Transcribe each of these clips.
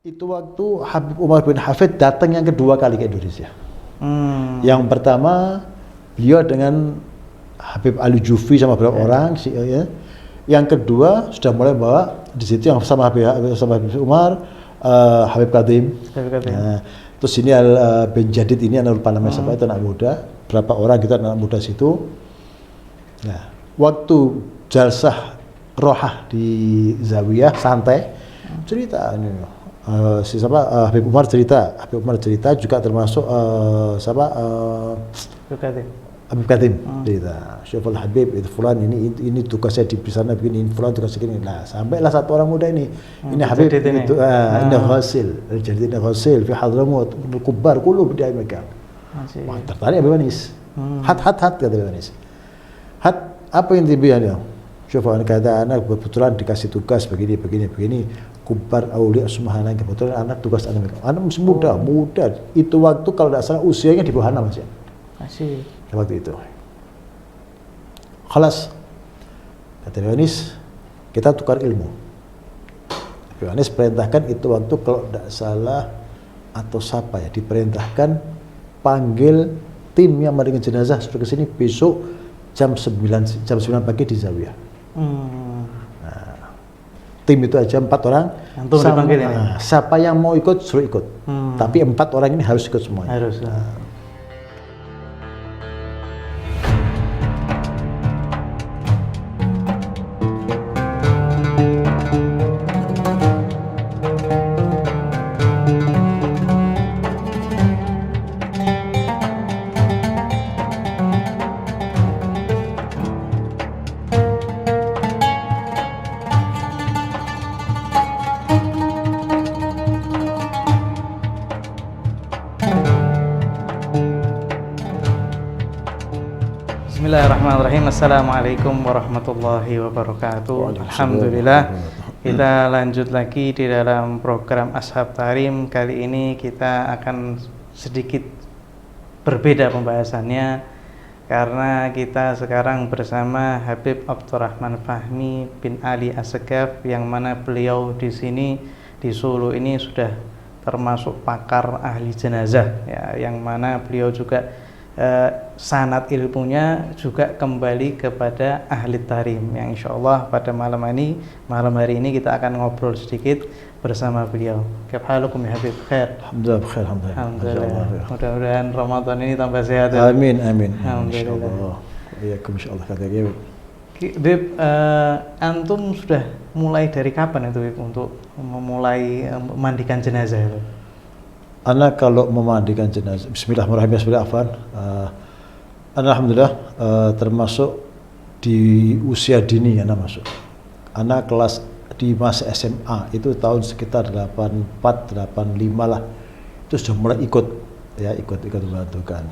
Itu waktu Habib Umar bin Hafid datang yang kedua kali ke Indonesia. Yang pertama beliau dengan Habib Ali Jufri sama beberapa orang, ya. Yang kedua sudah mulai bawa di situ yang sama Habib Umar, Habib Kadim. Nah, terus ini bin Jadid ini anak lupa namanya siapa, itu anak muda. Berapa orang kita anak muda situ. Nah, waktu jalsah rohah di Zawiyah santai cerita ini. Habib Umar cerita juga termasuk Habib Kadim cerita Syuful Habib itu fulan ini tugasnya di sana begini, ini fulan tugasnya begini. Nah, sampailah satu orang muda ini Habib itu ini Ghasil, jadi ini Ghasil fi Hadramut kubar kullu dia megang. Wah, tertarik Habib Anis. Hat kata Habib Anis. Hat apa yang dibilang? Syuful kata anak kebetulan dikasih tugas begini kubar aulia semahana, kebetulan anak tugas anak masih muda itu waktu kalau tidak salah usianya di bawah 6 masih waktu itu. Khalas kata Yohanes, kita tukar ilmu. Yohanes perintahkan itu waktu kalau tidak salah atau siapa ya diperintahkan panggil tim yang meringin jenazah sudah ke sini besok jam 9 pagi di Zawiyah. Tim itu aja 4 orang. Siapa yang mau ikut suruh ikut. Tapi 4 orang ini harus ikut semuanya. Harus. Bismillahirrahmanirrahim. Assalamualaikum warahmatullahi wabarakatuh. Alhamdulillah, kita lanjut lagi di dalam program Ashab Tarim. Kali ini kita akan sedikit berbeda pembahasannya karena kita sekarang bersama Habib Abdurrahman Fahmi bin Ali Assegaf, yang mana beliau di sini di Solo ini sudah termasuk pakar ahli jenazah ya, yang mana beliau juga sanad ilmunya juga kembali kepada ahli tarim, yang insya Allah pada malam hari ini kita akan ngobrol sedikit bersama beliau. Kaifahalukum ya Habib? Khair? Alhamdulillah. Mudah-mudahan Ramadan ini tambah sehat. Amin. Alhamdulillah. Insyaallah kata Habib. Habib, antum sudah mulai dari kapan itu Habib untuk memulai memandikan jenazah itu? Anak kalau memandikan jenazah, Bismillahirrahmanirrahim. Alhamdulillah, termasuk di usia dini anak masuk. Anak kelas di masa SMA itu tahun sekitar 84, 85 lah. Itu sudah mulai ikut membantukan.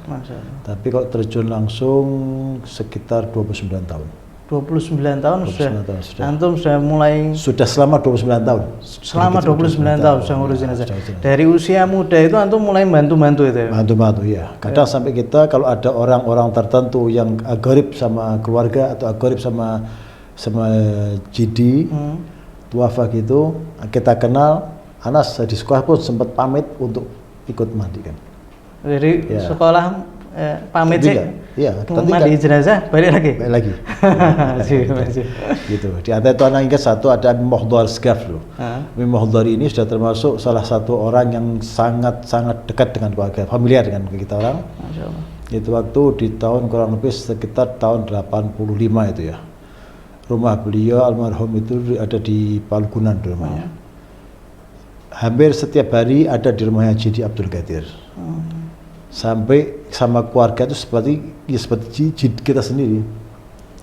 Tapi kalau terjun langsung sekitar 29 tahun. 29 tahun sudah. Antum sudah mulai. Sudah selama 29 tahun. Selama 29 tahun sudah ngurus jenazah. Dari usia muda itu antum mulai bantu itu ya? Bantu ya. Kadang sampai kita kalau ada orang-orang tertentu yang agorib sama keluarga atau agorib sama jidi, tuafa gitu, kita kenal. Anas di sekolah pun sempat pamit untuk ikut mandikan. Jadi sekolah pamit sih. Iya, mandi jenazah balik lagi. Gitu. Di antara itu anak ingat satu ada Habib Mohdar Segaf loh. Habib Mohdar ini sudah termasuk salah satu orang yang sangat dekat dengan keluarga, familiar dengan kita orang. Masyaallah. Itu waktu di tahun kurang lebih sekitar tahun 85 itu ya. Rumah beliau almarhum itu ada di Palgunan rumahnya. Hampir setiap hari ada di rumahnya Jidi Abdul Qadir. Sampai sama keluarga itu seperti kita sendiri.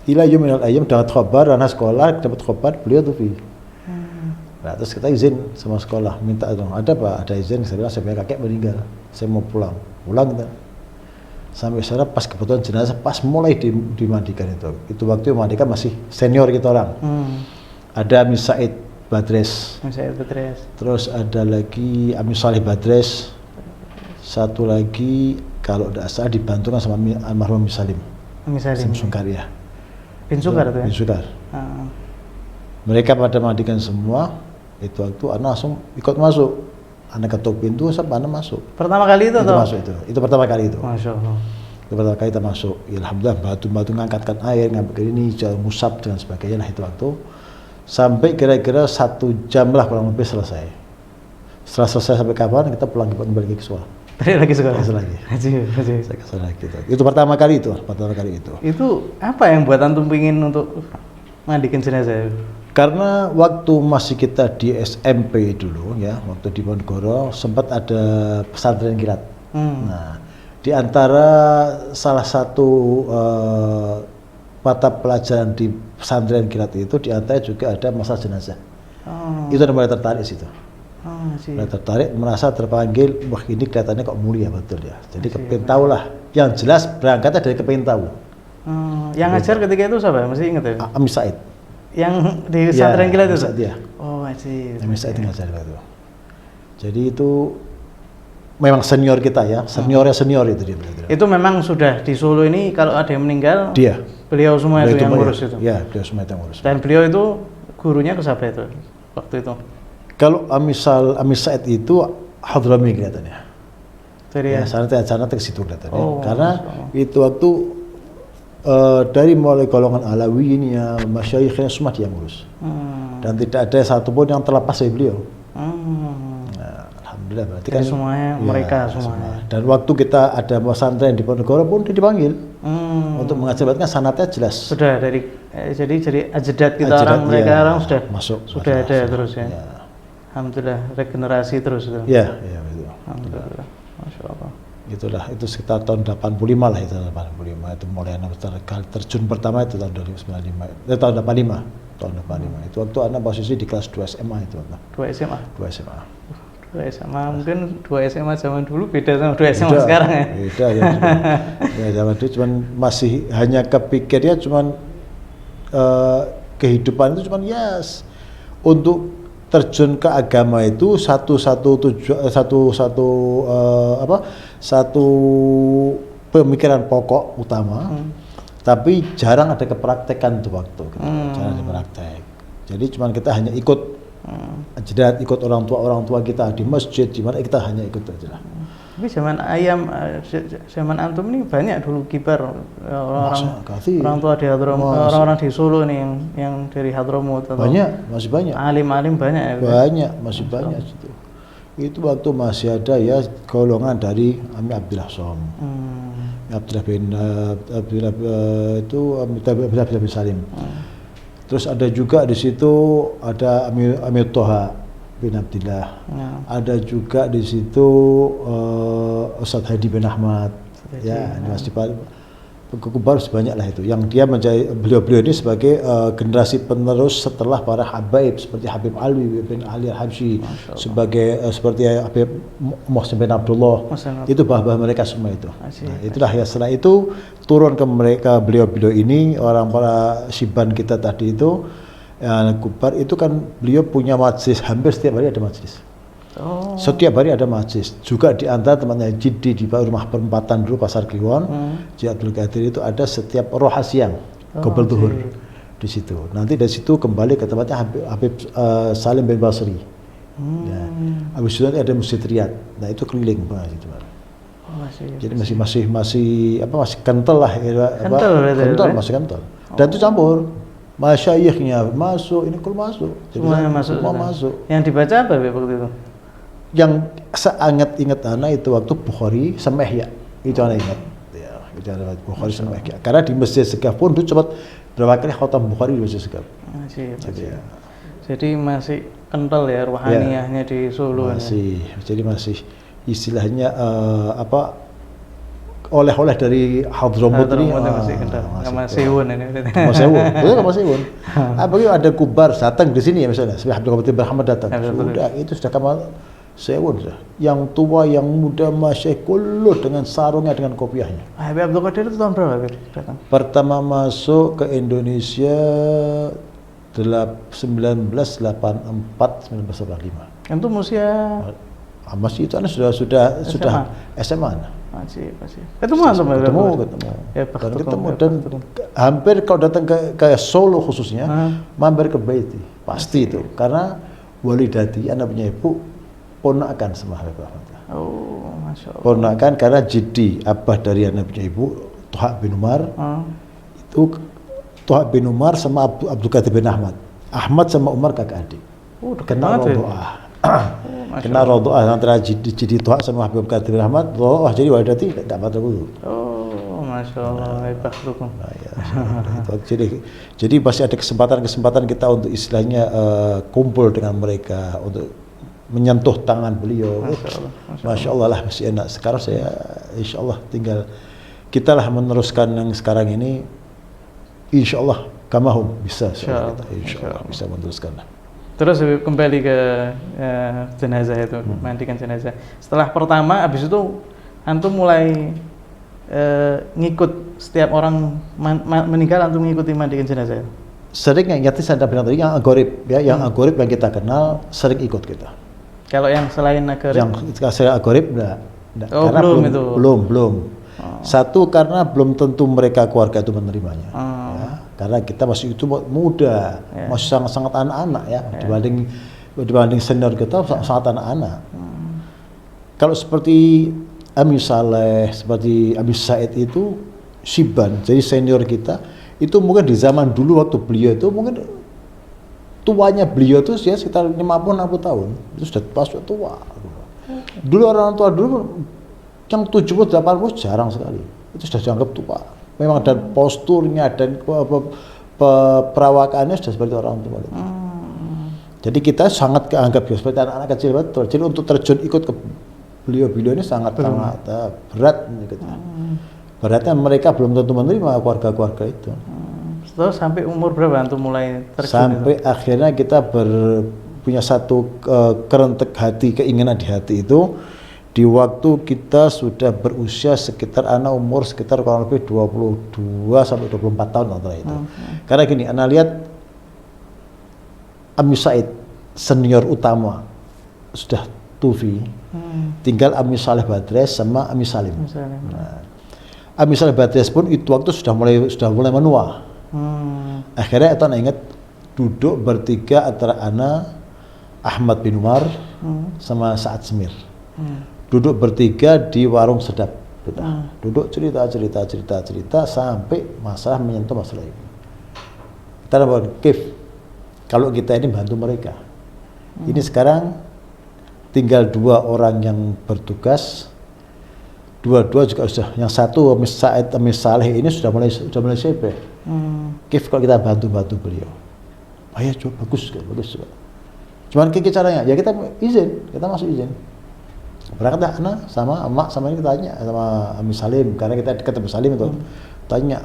Ila yaumil ayyam dapat khabar anak sekolah dapat khabar beliau tuh. Nah, terus kita izin sama sekolah minta dong, ada Pak, ada izin. Saya bilang saya punya kakek meninggal, saya mau pulang kita. Sampai sana pas kebetulan jenazah pas mulai dimandikan itu waktu memandikan masih senior kita orang. Ada Amin Said Badres. Terus ada lagi Amin Salih Badres. Satu lagi kalau tidak salah dibantukan sama almarhum Salim Sungkar ya. Bin Sungkar itu ya? Bin Sungkar. Mereka pada mandikan semua, itu waktu anak langsung ikut masuk. Anak ketuk pintu, sampai anak masuk. Pertama kali itu atau? Masuk itu pertama kali itu. Masya Allah. Itu pertama kali kita masuk. Ya, alhamdulillah batu-batu ngangkatkan air, ngambil ini, jalan musab dan sebagainya lah itu waktu. Sampai kira-kira 1 jam lah kurang lebih selesai. Setelah selesai sampai kapan kita pulang kembali ke sekolah. Balik lagi sekolah. Lagi. Saya ke sana gitu. Itu pertama kali itu. Itu apa yang buat antum pingin untuk mandikan jenazah? Karena waktu masih kita di SMP dulu ya, waktu di Ponorogo sempat ada pesantren kilat. Nah, di antara salah satu mata pelajaran di pesantren kilat itu di antara juga ada masalah jenazah. Itu yang mulai tertarik situ. Mulai tertarik, merasa terpanggil, wah ini kelihatannya kok mulia betul ya. Jadi kepingin tahu lah. Yang jelas berangkatnya dari kepingin tahu. Yang ngajar ketika itu siapa? Masih ingat ya? Amis Said. Yang di pesantren kilat itu? Dia. Oh, masih. Amis Said ngajar itu. Jadi itu memang senior kita ya, senior itu dia. Itu memang sudah di Solo ini kalau ada yang meninggal, beliau semua itu yang ngurus itu? Iya, beliau semua yang ngurus. Dan beliau itu gurunya ke siapa itu waktu itu? Kalau Amis Said itu Hadrami kelihatannya. Ya, sana ke situ kelihatannya. Karena itu waktu dari mulai golongan Alawi ini ya, masyayikhnya semua dia ngurus. Dan tidak ada satupun yang terlepas dari beliau. Nah, alhamdulillah berarti kan semuanya ya, mereka semuanya. Dan waktu kita ada pesantren di Ponorogo pun dia dipanggil untuk mengajar, berarti kan sanatnya jelas. Sudah dari jadi ajadat kita orang mereka orang sudah ada terus ya. Alhamdulillah regenerasi terus itu. Iya betul. Alhamdulillah. Masya Allah. Itulah, itu sekitar tahun 85 lah itu, 85 itu mulai anak terjun pertama itu tahun 1995, tahun 85 itu waktu anak posisi di kelas 2 SMA itu. 2 SMA? 2 SMA. 2 SMA, mungkin 2 SMA zaman dulu beda sama 2 SMA sekarang ya? Beda ya, ya zaman dulu cuman masih hanya kepikirnya cuman kehidupan itu cuman untuk terjun ke agama itu satu pemikiran pokok utama, tapi jarang ada kepraktekan tuh waktu, jarang ada praktek. Jadi cuman kita hanya ikut ajadat, ikut orang tua kita di masjid, di mana kita hanya ikut aja lah. Tapi zaman antum ini banyak dulu kibar orang tua di Hadramut, orang-orang di Solo nih yang dari Hadramut. Masih banyak. Alim-alim banyak ya? Masih banyak situ. Itu waktu masih ada ya golongan dari Ami Abdullah Som, Abdullah bin Salim. Terus ada juga di situ ada Amir Toha bin Abdillah, ada juga di situ Ustadz Hadi bin Ahmad, masih Kubar sebanyak lah itu. Yang dia menjadi beliau ini sebagai generasi penerus setelah para habaib seperti Habib Alwi bin Ali Al-Habsyi, sebagai seperti Habib Muhsin bin Abdullah. Itu bah-bah mereka semua itu. Nah, itulah ya, setelah itu turun ke mereka beliau ini, orang para siban kita tadi itu. Kubar itu kan beliau punya majlis, hampir setiap hari ada majlis. Setiap hari ada majlis. Juga di antara temannya Jiddi di rumah perempatan dulu Pasar Kliwon, Ji Abdul Qadir itu ada setiap roha siang, Qobel Duhur di situ. Nanti dari situ kembali ke tempatnya Habib Salim bin Basri. Habis itu ada Masjid Riyad. Nah itu keliling gitu. Jadi masih kental lah, masih kental. Dan itu campur. Masyayikhnya masuk, ini kalau masuk. Semuanya masuk. Yang dibaca apa waktu itu? Yang ingat anak itu waktu Bukhari sama Ihya. Itu anak ingat. Ya, itu anak Bukhari sama Ihya. Karena di Masjid Segaf pun itu cepat berapa kali khatam Bukhari di Masjid Segaf. Jadi masih kental ya ruhaniyahnya di Solo. Jadi masih istilahnya oleh-oleh dari Hadramut ini sama Sewun ini. Sama Sewun. Apalagi ada Kubar datang di sini ya misalnya, seperti Abdul Qadir Muhammad datang. Sudah itu sudah Kamal Sewun sudah. Yang tua, yang muda, masih kullu dengan sarungnya, dengan kopiahnya. Habib Abdul Qadir itu tahun berapa datang? Pertama masuk ke Indonesia 1984-1985. Itu usia masih itu sudah SMA. Ketemu dan hampir kalau datang ke Solo khususnya mampir ke Baiti pasti itu, karena Walidati anak punya ibu ponakan sama Habib Ahmad. Oh, masya Allah. Ponakan karena jadi abah dari anak punya ibu Toha bin Umar. Itu Toha bin Umar sama Abdul Qadir bin Ahmad. Ahmad sama Umar kakak adik. Kena rodoah. Kena rodoah antara jadi Toha sama Habib Qadir bin Ahmad. Rodoah jadi wadati tidak pada wudu. Oh, masya Allah. Hebat rukun. Jadi pasti ada kesempatan kita untuk istilahnya kumpul dengan mereka untuk menyentuh tangan beliau. Masya Allah lah, masih enak. Sekarang saya insya Allah tinggal kita lah meneruskan yang sekarang ini. Insya Allah kamahum bisa. Insya Allah bisa meneruskan. Terus kembali ke jenazah itu, mandikan jenazah. Setelah pertama, habis itu antum mulai ngikut setiap orang meninggal, antum ngikuti mandikan jenazah. Sering yang nyati saya bilang tadi yang agorib ya, yang agorib yang kita kenal sering ikut kita. Kalau yang selain agorib? Yang selain agorib enggak. Oh, karena belum. Satu karena belum tentu mereka keluarga itu menerimanya. Ya, karena kita masih itu muda, masih sangat anak-anak ya, dibanding senior kita sangat anak-anak. Kalau seperti Ami Saleh, seperti Abi Said itu Siban, jadi senior kita itu mungkin di zaman dulu waktu beliau itu mungkin tuanya beliau itu ya sekitar 50-60 tahun, itu sudah pas tua. Dulu orang tua dulu yang 70-80 jarang sekali, itu sudah dianggap tua. Memang dan posturnya dan perawakannya sudah seperti orang tua. Jadi kita sangat keanggap seperti anak-anak kecil betul. Jadi untuk terjun ikut ke beliau ini sangat berat. Beratnya mereka belum tentu menerima keluarga-keluarga itu. Terus sampai umur berapa antum mulai terjun? Sampai itu? Akhirnya kita punya satu kerentek hati, keinginan di hati itu di waktu kita sudah berusia sekitar anak umur sekitar kurang lebih 22 sampai 24 tahun antara itu. Karena gini, Anda lihat Ami Said senior utama sudah tufi, tinggal Ami Saleh Badres sama Ami Salim. Nah, Ami Saleh Badres pun itu waktu sudah mulai menua. Akhirnya Etan ingat duduk bertiga antara Ana, Ahmad bin Umar, sama Sa'ad Semir. Duduk bertiga di warung sedap. Duduk cerita sampai masalah menyentuh masalah ini. Kita dapat kalau kita ini bantu mereka. Ini sekarang tinggal 2 orang yang bertugas. Dua-dua juga sudah, yang satu Said Ami Saleh ini sudah mulai CP. Kalau kita bantu beliau. Ya coba bagus juga. Cuman caranya, ya kita masuk izin. Berangkat anak sama emak sama ini kita tanya sama Ami Salim karena kita dekat sama Salim itu tanya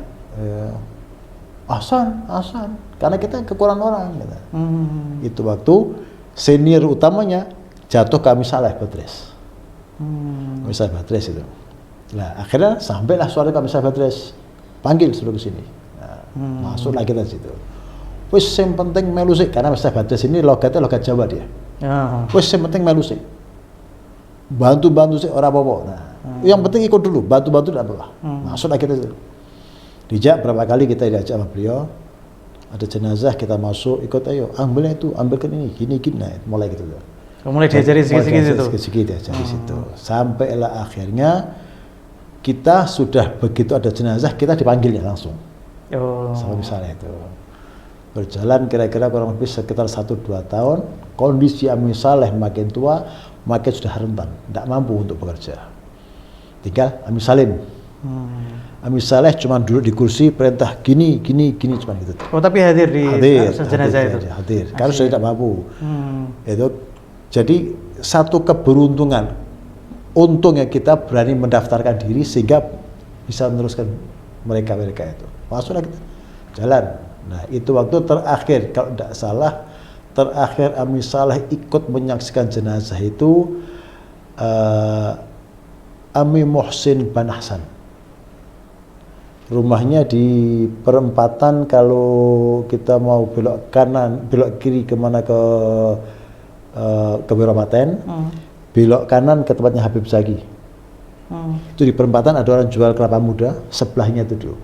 Hasan karena kita kekurangan orang gitu. Itu waktu senior utamanya jatuh ke Ami Saleh Badres. Ami Saleh Badres itu. Nah akhirnya sampailah suara Ami Saleh Badres, panggil suruh ke sini. Nah, masuklah kita di situ. Wis yang penting melu sik karena Ami Saleh Badres ini logatnya logat Jawa dia. Wis yang penting melu sik. Bantu sih orang apa-apa. Nah, yang penting ikut dulu, bantu tidak apa-apa. Masuklah kita itu. Dijak berapa kali kita diajak sama beliau. Ada jenazah kita masuk, ikut ayo, ambilkan ini, gini. Nah, mulai gitu. Mulai diajari sedikit diajari situ. Sampailah akhirnya kita sudah begitu ada jenazah kita dipanggilnya langsung. Sama misalnya itu. Berjalan kira-kira kurang lebih sekitar 1-2 tahun, kondisi Ami Saleh makin tua, makin sudah rentan, tidak mampu untuk bekerja. Tinggal Ami Salim. Ami Saleh cuma duduk di kursi, perintah gini, cuma gitu. Oh tapi hadir di jenazah itu? Hadir, karena sudah tidak mampu. Itu jadi satu keberuntungan. Untungnya kita berani mendaftarkan diri sehingga bisa meneruskan mereka itu. Masuklah kita jalan. Nah itu waktu terakhir kalau tidak salah. Terakhir Ami Saleh ikut menyaksikan jenazah itu Ami Muhsin Ban Hasan. Rumahnya di perempatan kalau kita mau belok kanan, belok kiri kemana ke Wiropaten, belok kanan ke tempatnya Habib Zaki. Itu di perempatan ada orang jual kelapa muda, sebelahnya itu dulu.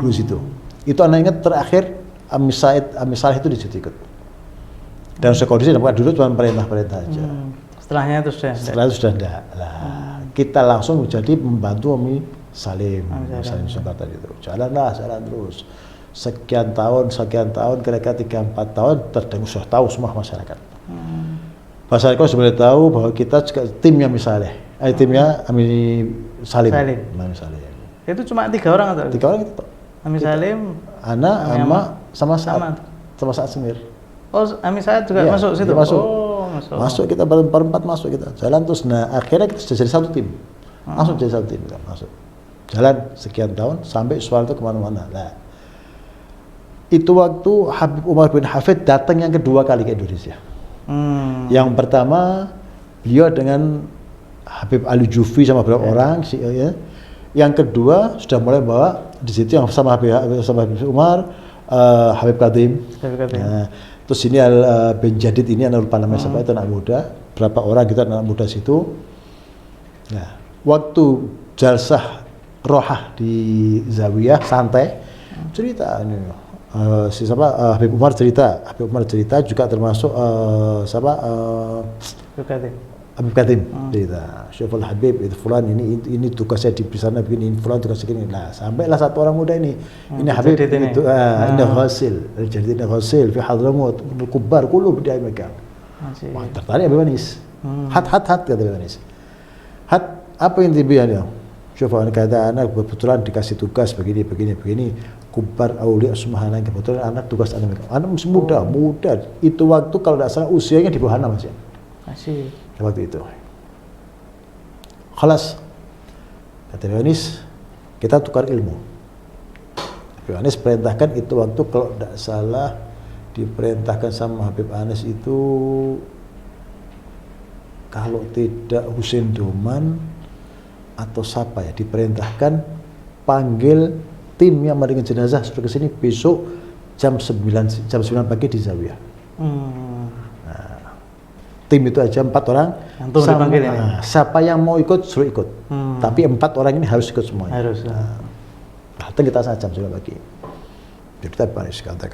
Dulu situ. Itu anak ingat terakhir Ami Saleh itu di situ ikut. Dan sekondisi bukan dulu cuma perintah aja. Setelah itu sudah enggak. Lah, kita langsung jadi membantu Umi Salim Sungkar tadi itu. Jalan terus. Sekian tahun, kira-kira 3-4 tahun terdengar sudah tahu semua masyarakat. Masyarakat sudah tahu bahwa kita juga timnya misalnya, timnya Ami Salim. Ami Salim. Itu cuma 3 orang atau? 3 orang itu. Ami Salim, Ana, Ama, sama Saat Semir. Oh, Ami Saat juga masuk situ? Masuk. Oh, masuk kita berempat masuk kita. Jalan terus, nah akhirnya kita sudah jadi satu tim. Langsung jadi satu tim kita masuk. Jalan sekian tahun sampai suara itu kemana-mana. Nah, itu waktu Habib Umar bin Hafid datang yang kedua kali ke Indonesia. Yang pertama beliau dengan Habib Ali Jufri sama beberapa orang, ya. Yang kedua sudah mulai bawa di situ yang sama Habib Umar, Habib Kadim. Nah, terus ini bin Jadid ini anak lupa namanya siapa, itu anak muda. Berapa orang kita anak muda situ. Nah, waktu jalsah rohah di Zawiyah santai cerita ini. Habib Umar cerita juga termasuk Habib Kadim cerita Syaful Habib itu fulan ini tugasnya di sana begini, ini fulan tugasnya begini. Nah, sampailah satu orang muda ini Habib itu ini Ghasil jadi ini Ghasil fi Hadramut Kubar kullu dia megang. Wah, tertarik Habib Anis. Hat kata Habib Anis. Hat apa yang dibilang dia? Syaful kata anak kebetulan dikasih tugas begini Kubar Aulia Sumahana, kebetulan anak tugas anak masih muda itu waktu kalau tidak salah usianya di bawah 6 masih waktu itu. Khalas kata Yohanes, kita tukar ilmu. Yohanes perintahkan itu waktu kalau tidak salah diperintahkan sama Habib Anis itu kalau tidak Husain Doman atau siapa ya diperintahkan panggil tim yang meringan jenazah sudah ke sini besok jam 9 pagi di Zawiyah. Nah, tim itu aja 4 orang. Siapa yang mau ikut suruh ikut. Tapi 4 orang ini harus ikut semuanya. Harus. Datang kita saat jam 9 pagi. Jadi kita baris kata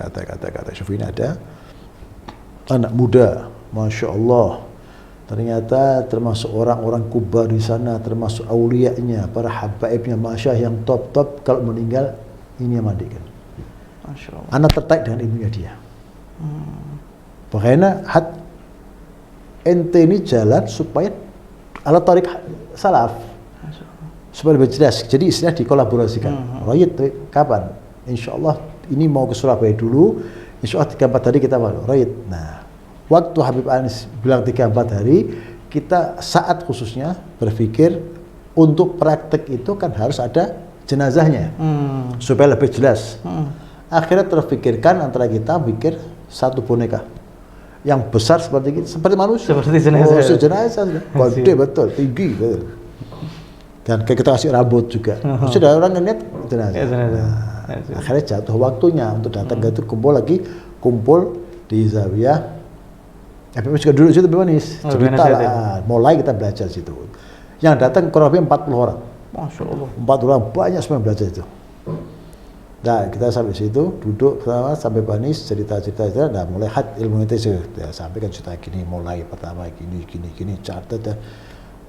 Syufi ini ada anak muda, masya Allah. Ternyata termasuk orang-orang kubar di sana, termasuk aulianya, para habaibnya, masya yang top kalau meninggal ini yang mandikan. Masya Allah. Anak tertarik dengan ilmunya dia. Makanya ente ini jalan supaya ala tarik salaf supaya lebih jelas. Jadi istilah dikolaborasikan. Royit kapan? Insya Allah ini mau ke Surabaya dulu. Insya Allah 3-4 hari kita mau Royit. Nah, waktu Habib Anis bilang 3-4 hari, kita saat khususnya berpikir untuk praktek itu kan harus ada jenazahnya supaya lebih jelas. Akhirnya terpikirkan antara kita pikir satu boneka yang besar seperti manusia, seperti jenazah, gede betul, tinggi betul. Dan kita kasih rambut juga. Sudah orang ngeliat jenazah. Akhirnya jatuh waktunya untuk datang ke itu kumpul di Zawiyah. Habib juga duduk situ Bewanis, cerita lah, mulai kita belajar situ. Yang datang kurang lebih 40 orang. Masya Allah. 40 orang banyak semua yang belajar itu. Nah, kita sampai situ, duduk bersama sampai Bewanis, cerita. Nah, mulai ilmu itu ya, sampai kan cerita gini, mulai pertama gini, catat.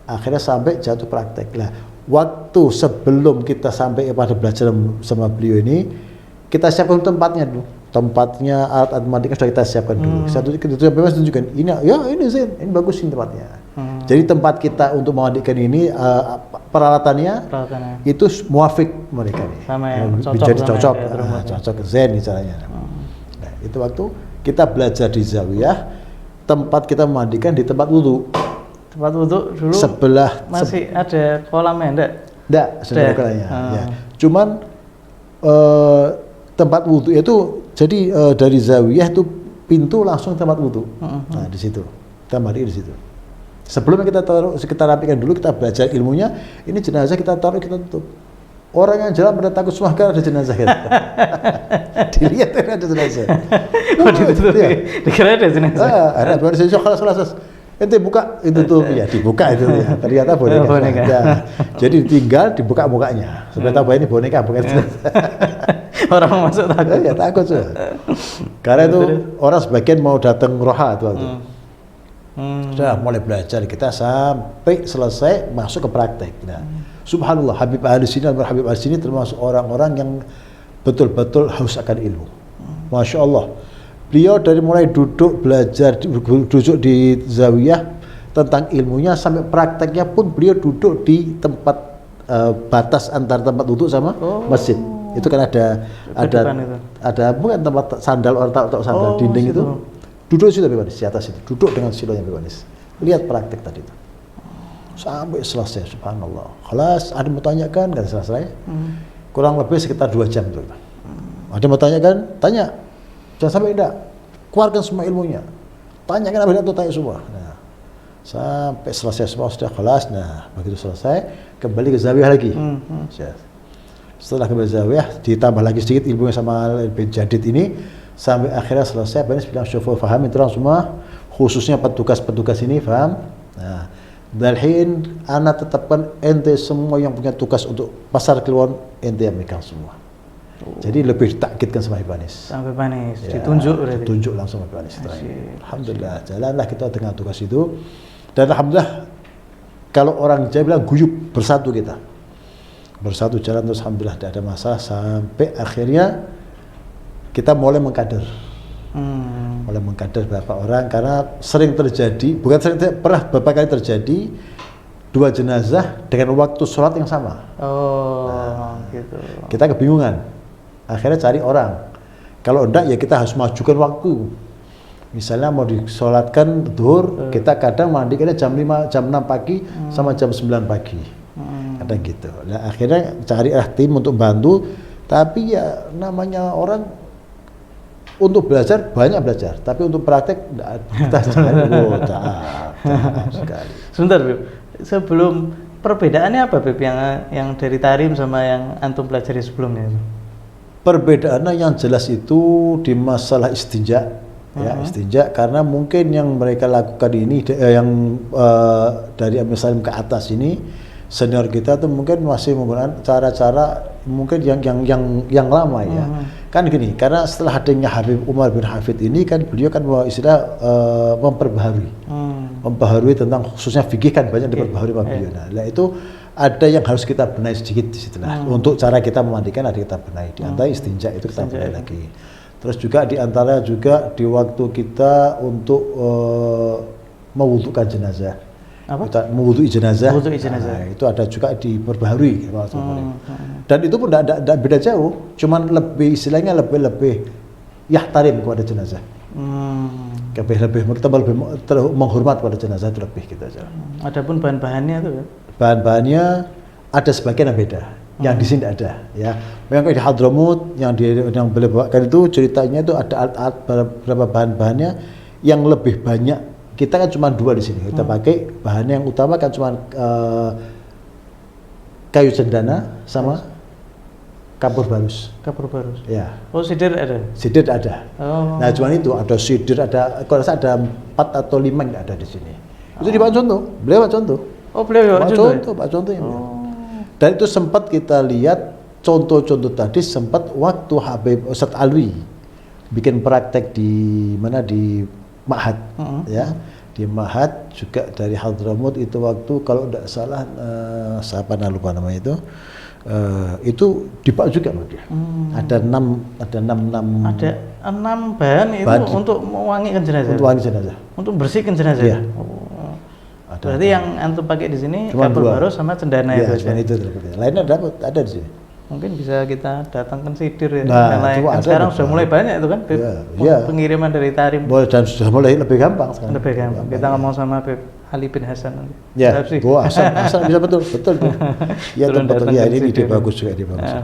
Akhirnya sampai jatuh praktek. Nah, waktu sebelum kita sampai pada belajar sama beliau ini, kita siapkan tempatnya dulu. Tempatnya alat mandikan sudah kita siapkan dulu. Satu itu bebas tunjukkan. Ini Zain, ini bagus ini tempatnya. Jadi tempat kita untuk memandikan ini peralatannya itu muafik mereka ini. Sama yang cocok Zain caranya. Nah, itu waktu kita belajar di Zawiyah, tempat kita memandikan di tempat wudu. Tempat wudu dulu sebelah masih ada kolamnya enggak, sudah ada kolamnya. Ya. Cuman tempat wudu itu jadi dari Zawiyah itu pintu langsung tempat wudu. Nah, di situ. Kita mandi di situ. Sebelumnya kita rapikan dulu, kita belajar ilmunya. Ini jenazah kita taruh, kita tutup. Orang yang jalan pada takut semua karena ada jenazah kita. Dilihat ada jenazah. Ditutup. Dikira ada jenazah. Ada jenazah kelas. Ente buka itu tuh ya dibuka itu ya. Ternyata boneka. Ya. Jadi tinggal dibuka mukanya. Supaya tahu bahwa ini boneka bukan jenazah. Orang masuk takut. Ya takut sudah. Karena itu orang sebagian mau datang roha itu waktu. Sudah mulai belajar kita sampai selesai masuk ke praktek. Nah, subhanallah, Habib Ali sini termasuk orang-orang yang betul-betul haus akan ilmu. Masya Allah, beliau dari mulai duduk belajar, duduk di zawiyah tentang ilmunya sampai prakteknya pun beliau duduk di tempat batas antara tempat duduk sama masjid. Itu kan ada bukan tempat sandal orang tahu sandal dinding itu. Duduk di situ Habib Anis, di atas itu. Duduk dengan silonya Habib Anis. Lihat praktek tadi itu. Sampai selesai, subhanallah. Kelas, ada mau tanyakan, kan selesai. Kurang lebih sekitar 2 jam itu. Ada mau tanyakan, tanya. Jangan sampai tidak. Keluarkan semua ilmunya. Tanyakan apa itu, tanya semua. Nah, sampai selesai semua sudah kelas. Nah, begitu selesai, kembali ke zawiyah lagi. Setelah kembali ke zawiyah, ditambah lagi sedikit ilmunya sama bin Jadid ini. Sampai akhirnya selesai, Banis bilang syufu faham itu semua, khususnya petugas-petugas ini faham. Nah, dalhin anak tetapkan ente semua yang punya tugas untuk pasar Kliwon, ente yang megang semua. Jadi lebih ditakkitkan sama Habib Anis. Sampai Banis, ya, ditunjuk berarti. Ditunjuk langsung Habib Anis. Alhamdulillah, jalanlah kita dengan tugas itu. Dan alhamdulillah, kalau orang Jawa bilang guyup, bersatu kita. Bersatu jalan terus alhamdulillah tidak ada masalah sampai akhirnya kita mulai mengkader, mulai mengkader beberapa orang karena sering terjadi, pernah beberapa kali terjadi 2 jenazah dengan waktu sholat yang sama. Gitu. Kita kebingungan, akhirnya cari orang. Kalau enggak ya kita harus majukan waktu. Misalnya mau disolatkan zuhur, kita kadang mandikannya jam 6 pagi sama jam 9 pagi, kadang gitu. Nah akhirnya cari tim untuk bantu, tapi ya namanya orang untuk belajar banyak belajar, tapi untuk praktek kita sekali. Sebentar, Beb. Sebelum perbedaannya apa, Beb, yang dari Tarim sama yang antum pelajari sebelumnya? Perbedaannya yang jelas itu di masalah istinja, ya istinja karena mungkin yang mereka lakukan ini yang dari Amir Salim ke atas ini senior kita tuh mungkin masih menggunakan cara-cara mungkin yang lama ya. Kan gini, karena setelah adanya Habib Umar bin Hafid ini kan beliau kan istilah memperbaharui tentang khususnya fikih kan banyak diperbaharui sama beliau. Nah, itu ada yang harus kita benahi sedikit di situ lah. Untuk cara kita memandikan ada kita benahi. Di antara istinja itu kita benahi lagi. Terus juga di antara juga di waktu kita untuk mewudhukan jenazah. Mewudhui jenazah. Nah, itu ada juga diperbaharui. Dan itu pun tidak beda jauh, cuman lebih istilahnya lebih yahtarim kepada jenazah. Lebih kita lebih menghormat pada jenazah itu lebih kita aja. Adapun bahan-bahannya itu ya? Bahan-bahannya ada sebagian yang beda, yang di sini ada ya. Memang di Hadramut yang beliau bawakan itu ceritanya itu ada beberapa bahan-bahannya yang lebih banyak. Kita kan cuma 2 di sini. Kita pakai bahannya yang utama kan cuma kayu cendana sama kapur barus. Kapur barus. Ya. Oh, sidir ada. Sidir ada. Nah, cuma itu ada sidir ada. Kalau ada 4 atau 5 yang ada di sini. Itu di Pak Contoh. Beliau Pak Contoh. Oh, beliau Pak Contoh. Pak Contoh yang dan itu sempat kita lihat contoh-contoh tadi sempat waktu Habib Ustadz Alwi bikin praktek di mana di Ma'had, ya di Ma'had juga dari Hadramut itu waktu kalau tidak salah siapa lupa namanya itu dipak juga loh dia. Ada 6 bahan itu untuk mewangikan jenazah. Untuk wangi jenazah. Untuk bersihkan jenazah. Iya. Berarti yang antum pakai di sini kapur barus sama cendana itu aja. Itu lainnya ada di sini. Mungkin bisa kita datangkan sidir ya. Nah, kan sekarang sudah mulai banyak itu kan, pengiriman dari Tarim. Dan sudah mulai lebih gampang sekarang. Lebih gampang. Kita ngomong sama Beb Ali bin Hasan nanti. Ya, Hasan bisa betul. Ya, betul. Ya, ini ide bagus juga, ide bagus.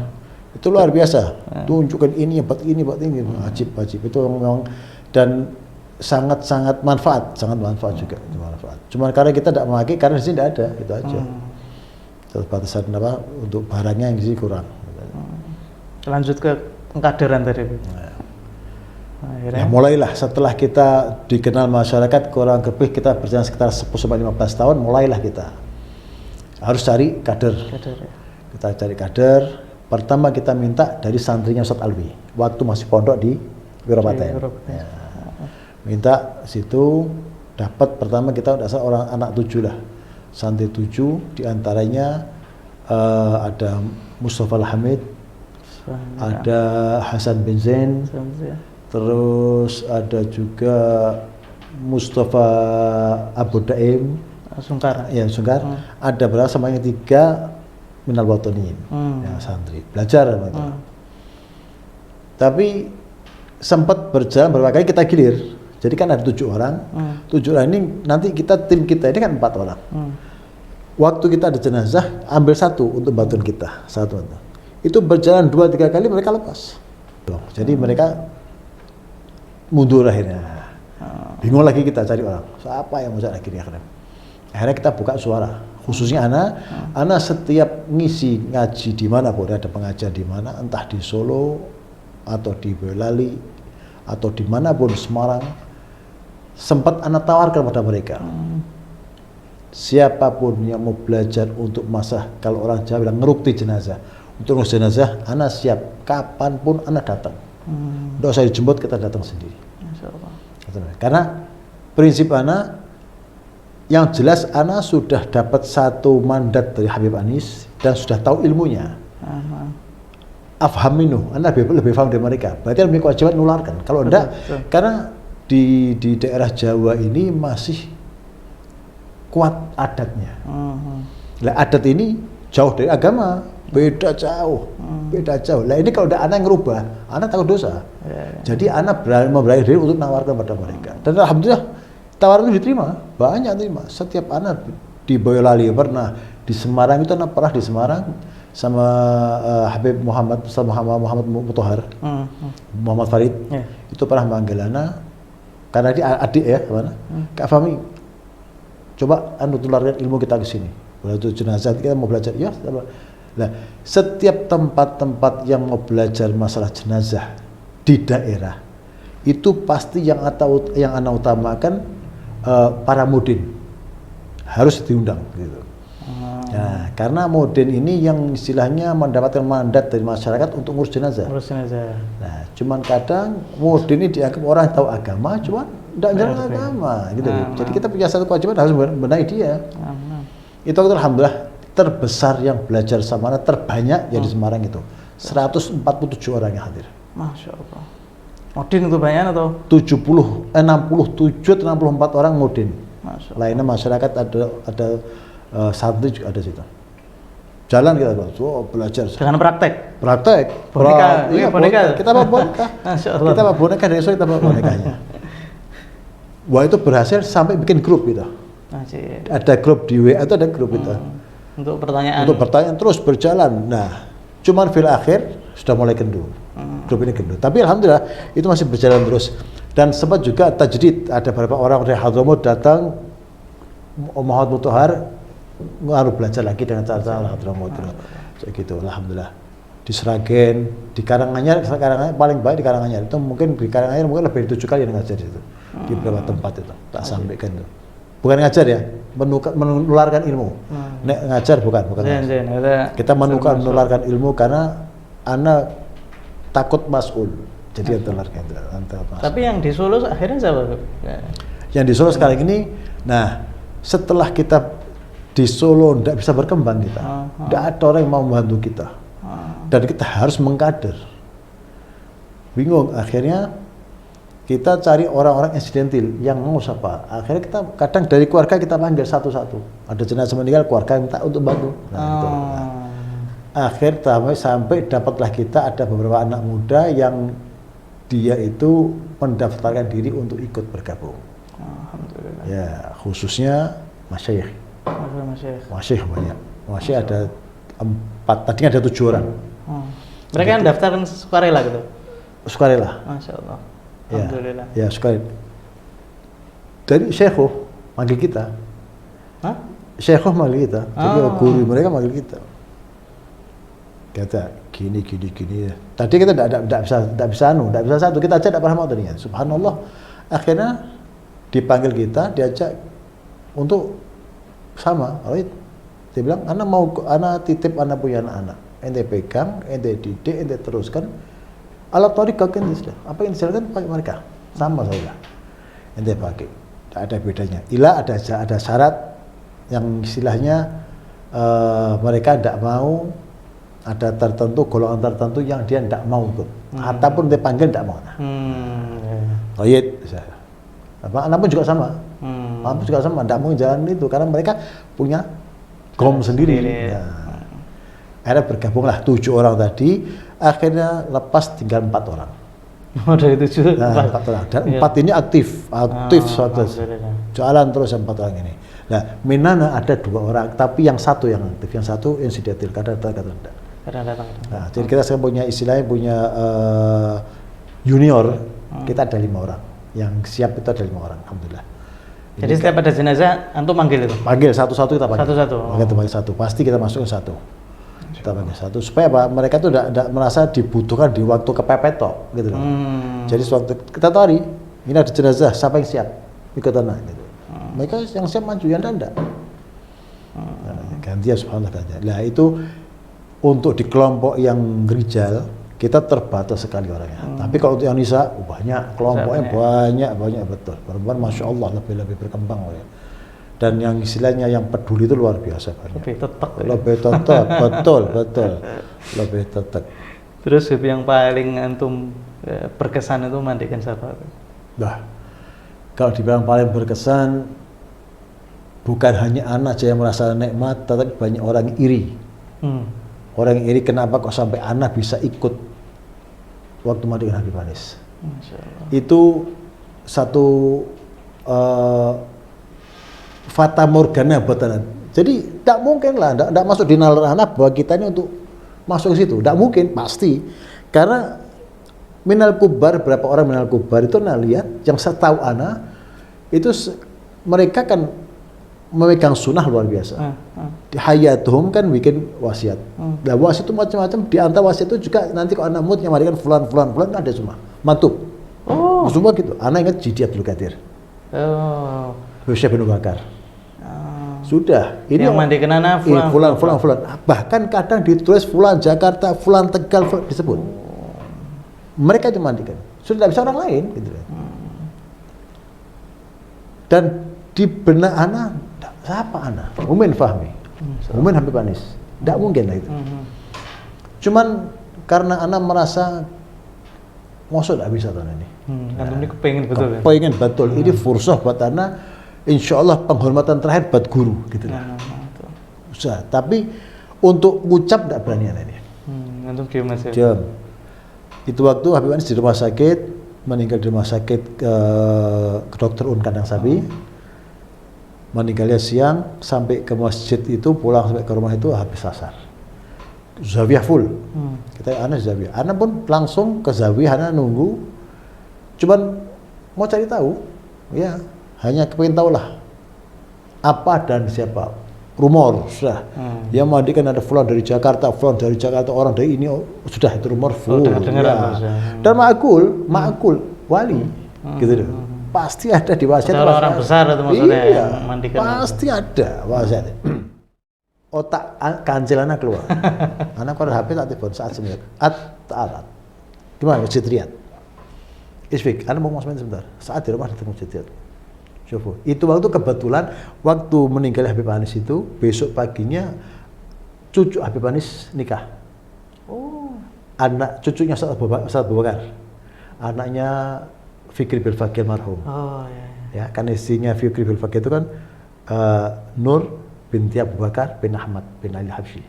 Itu luar biasa. Tunjukkan ini, buat ini. Wajib. Itu memang dan sangat manfaat juga. Cuma karena kita tidak memakai karena di sini tidak ada, itu aja. Batasan apa untuk barangnya yang di sini kurang. Lanjut ke pengkaderan tadi. Ya, mulailah setelah kita dikenal masyarakat kurang lebih kita berjalan sekitar 10-15 tahun, mulailah kita harus cari kader. Kita cari kader. Pertama kita minta dari santrinya Ustadz Alwi waktu masih pondok di Wiropaten. Ya. Minta situ Dapat pertama kita dasar orang anak 7 lah, santri 7, diantaranya ada Mustafa Al-Hamid, ada Hasan bin Zain, terus ada juga Mustafa Abu Daim, Sungkar. Ya Sungkar. Ada berapa semuanya 3 minal watoniin, ya, santri belajar. Tapi sempat berjalan beberapa kali kita gilir. Jadi kan ada 7 orang, 7 orang ini nanti tim kita ini kan 4 orang. Waktu kita ada jenazah, ambil 1 untuk bantuan kita, 1. Itu berjalan 2-3 kali mereka lepas. Jadi mereka mundur akhirnya. Bingung lagi kita cari orang. Siapa yang mau cari akhirnya? Akhirnya kita buka suara. Khususnya Ana setiap ngisi ngaji di mana pun ada pengajian di mana, entah di Solo atau di Boyolali atau dimanapun di Semarang, sempat Ana tawarkan pada mereka. Siapapun yang mau belajar untuk masalah, kalau orang Jawa bilang ngerukti jenazah, untuk ngurus jenazah, Ana siap. Kapanpun Ana datang. Tidak usah dijemput, kita datang sendiri. Karena prinsip Ana, yang jelas Ana sudah dapat 1 mandat dari Habib Anis dan sudah tahu ilmunya. Afhaminu, Anda lebih paham dari mereka. Berarti Anda punya kewajiban nularkan. Kalau enggak, karena di daerah Jawa ini masih kuat adatnya. Nah, adat ini jauh dari agama, beda jauh. Lah ini kalau udah anak ngerubah, anak takut dosa. Jadi anak berani diri untuk menawarkan pada mereka. Dan alhamdulillah tawaran itu diterima, banyak terima. Setiap anak di Boyolali pernah, di Semarang itu anak pernah di Semarang sama Habib Muhammad Mutahar, Muhammad Farid, itu pernah manggil anak karena dia adik ya, mana? Kak Fahmi, coba tularkan ilmu kita ke sini. Waktu jenazah kita mau belajar, ya. Nah, setiap tempat-tempat yang mau belajar masalah jenazah di daerah itu pasti yang ana utamakan para mudin harus diundang gitu. Nah, karena mudin ini yang istilahnya mendapatkan mandat dari masyarakat untuk ngurus jenazah. Nah, cuman kadang mudin ini dianggap orang yang tahu agama, cuman tidak jalan agama gitu. Jadi kita punya satu kewajiban harus benahi dia. Itu alhamdulillah terbesar yang belajar sama ana terbanyak ya di Semarang itu 147 orang yang hadir. Masya Allah. Mudin itu banyak atau? 67 atau 64 orang mudin. Lainnya masyarakat ada santri juga ada situ. Jalan kita belajar. Dengan praktek. Boneka. Iya, boneka. Kita bawa boneka. Kita bawa boneka dari sore kita bawa bonekanya. Wah itu berhasil sampai bikin grup gitu. Ada grup di WA itu ada grup itu. Untuk pertanyaan. Terus berjalan. Nah, cuman fil akhir sudah mulai kendur. Grup ini kendur. Tapi alhamdulillah itu masih berjalan terus. Dan sempat juga tajdid, ada beberapa orang dari Hadramaut datang, Muhammad Mutahar belajar lagi dengan cara Hadramaut. Kayak gitu, alhamdulillah. Di Sragen, di Karanganyar paling baik di Karanganyar. Itu mungkin di Karanganyar mungkin lebih dari 7 kali ngajar itu. Di beberapa tempat itu, tak sampaikan itu. Bukan ngajar ya, menularkan ilmu. Nek ngajar bukan. Kita menularkan ilmu karena ana takut mas'ul. Jadi yang tularkan itu. Tapi yang di Solo akhirnya siapa? Yang di Solo sekarang ini, nah setelah kita di Solo tidak bisa berkembang kita, tidak ada orang yang mau membantu kita, dan kita harus mengkader. Bingung akhirnya. Kita cari orang-orang insidentil yang mau siapa. Akhirnya kita kadang dari keluarga kita panggil satu-satu. Ada jenazah meninggal, keluarga minta untuk bantu. Akhir sampai dapatlah kita ada beberapa anak muda yang dia itu mendaftarkan diri untuk ikut bergabung. Alhamdulillah. Ya, khususnya masyayikh. Masyayikh banyak. Masyayikh ada 4, tadinya ada 7 orang. Mereka yang daftarkan sukarela gitu? Sukarela. Masya Allah. Alhamdulillah. Ya, sekali. Dari Syekhoh manggil kita. Syekhoh manggil kita. Jadi guru mereka manggil kita. Kata gini. Tadi kita tidak bisa satu. Kita aja tidak pernah mau tadinya. Subhanallah. Akhirnya dipanggil kita, diajak untuk sama. Dia bilang, ana titip ana punya anak-anak. Ente pegang, ente didik, ente teruskan. Alat tariqah kan istilah. Apa yang dijelaskan pakai mereka. Sama saja. Ente pakai. tidak ada bedanya. Ila ada syarat yang istilahnya mereka tidak mau, ada tertentu golongan tertentu yang dia tidak mau ikut, ataupun dipanggil tidak mau. Toyid, anak pun juga sama, anak pun juga sama, tidak mau jalan itu karena mereka punya kaum sendiri. Nah, akhirnya bergabunglah 7 orang tadi, akhirnya lepas tinggal 4 orang. Oh, dari 7 4 orang. Dan 4 ini aktif jalan terus 4 orang ini. Nah, minana ada 2 orang, tapi yang satu yang aktif, yang satu insidatil, kadang datang. Nah, jadi kita sekarang punya istilahnya punya junior, kita ada 5 orang. Yang siap itu ada 5 orang, alhamdulillah. Jadi setiap ada jenazah, antum manggil itu? Panggil satu-satu kita panggil. Satu-satu. Panggil satu. Pasti kita masukin satu. Kita panggil satu supaya apa? Mereka tuh tidak merasa dibutuhkan di waktu kepepet toh, gitu loh. Jadi sewaktu kita tahu hari ini ada jenazah, siapa yang siap ikut tanah, gitu. Mereka yang siap maju, yang enggak. Gantian subhanallah gantian. Nah itu untuk di kelompok yang rijal kita terbatas sekali orangnya. Tapi kalau untuk yang nisa banyak, kelompoknya banyak betul. Perempuan masya Allah lebih berkembang ya. Dan yang istilahnya yang peduli itu luar biasa banyak. Lebih tetek, betul. Lebih tetek. Terus yang paling antum berkesan itu mandikan siapa? Nah, kalau dibilang paling berkesan, bukan hanya anak saja yang merasa nikmat, tapi banyak orang iri. Orang yang iri kenapa kok sampai anak bisa ikut waktu mandikan Habib Anis. Itu satu fata morgana buat anak. Jadi tidak mungkin lah, tidak masuk di nalar anak bahwa kita ini untuk masuk ke situ. Tidak mungkin, pasti. Karena minal kubar, berapa orang minal kubar itu lihat, yang saya tahu anak, itu mereka kan memegang sunnah luar biasa. Di hayatuhum kan bikin wasiat. Nah wasiat itu macam-macam. Di antara wasiat itu juga nanti kalau anak mutnya marikan fulan ada semua. Mantub. Semua gitu. Anak ingat Jidi Abdul Qadir. Syekh bin Bakar. Sudah. Ini yang mandikan anak fulan. Bahkan kadang ditulis fulan Jakarta, fulan Tegal disebut. Mereka itu mandikan. Sudah tidak bisa orang lain gitu. Dan di benak anak siapa anak? Umin Fahmi, Umin Habib Anis. Tidak mungkin lah itu. Cuman karena anak merasa mosok tidak bisa tahun ini. Antum ini kepengen betul. Kepengen betul. Ini fursah buat anak. Insya Allah penghormatan terakhir buat guru, gitu lah. Usah. Tapi untuk ngucap tidak berani anak ini. Antum gimana sih? Itu waktu Habib Anis di rumah sakit, meninggal di rumah sakit ke dokter Un Kandang Sapi. Meninggalnya siang, sampai ke masjid itu, pulang sampai ke rumah itu habis asar. Zawiyah full. Kita anak zawiyah. Anak pun langsung ke zawiyah, anak nunggu. Cuman mau cari tahu, ya hanya kepengin tahu lah apa dan siapa. Rumor sudah. Yang mandikan ada fulan dari Jakarta, orang dari ini, sudah itu rumor full. Dan makul wali, gitu loh. Pasti ada di wasiat. Orang besar itu maksudnya yang mandikan. Pasti ada wasiat. Otak kancil anak keluar. Anak keluar HP tak telepon saat sembilan. At. Gimana Masjid Riyad? Isfik, anak mau ngomong sebentar. Saat di rumah datang Masjid Riyad. Coba. Itu waktu kebetulan waktu meninggal Habib Anis itu besok paginya cucu Habib Anis nikah. Anak cucunya Ustaz Abu Bakar. Anaknya Fikri Bil Fakir marhum. Ya, kan istrinya Fikri Bil Fakir itu kan Nur binti Abu Bakar bin Ahmad bin Ali Habsyi.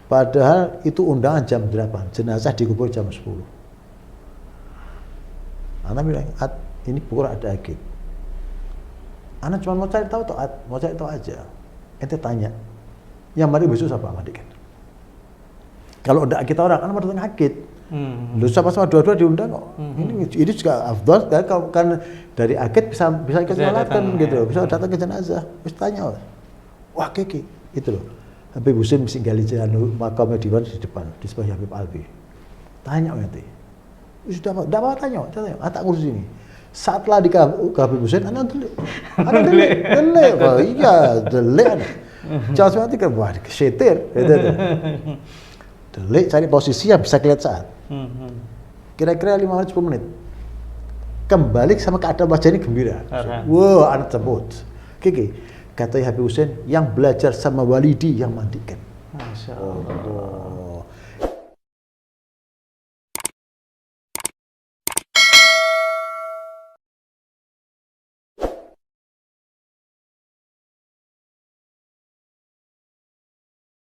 Padahal itu undangan jam 8, jenazah dikubur jam 10. Anak bilang, ini pukul ada agit. Anak cuma mau cari tahu toh, mau cari tahu aja. Ente tanya, yang mari besok siapa mandikan? Kalau ada kita orang, anak datang agit. Lu sama-sama dua-dua diundang kok. Ini juga afdal kan dari agit bisa ikut nyalakan gitu, bisa datang ke jenazah, bisa tanya. Wah keki itu loh. Habib Husin mesti gali makamnya di depan di sebelah Habib Albi. Tanya nanti. Sudah apa tanya, tak ngurus ini. Saatlah di Habib Husin, anak delik. Oh iya, delik. Jangan nanti kan wah kesetir gitu. Delik cari posisi yang bisa kelihatan saat. Kira-kira 5 menit 10 menit. kembali sama keadaan wajahnya gembira. Wow, anak tersebut. Oke, kata Habib Hussein, yang belajar sama walidi yang mandikan. Masya Allah.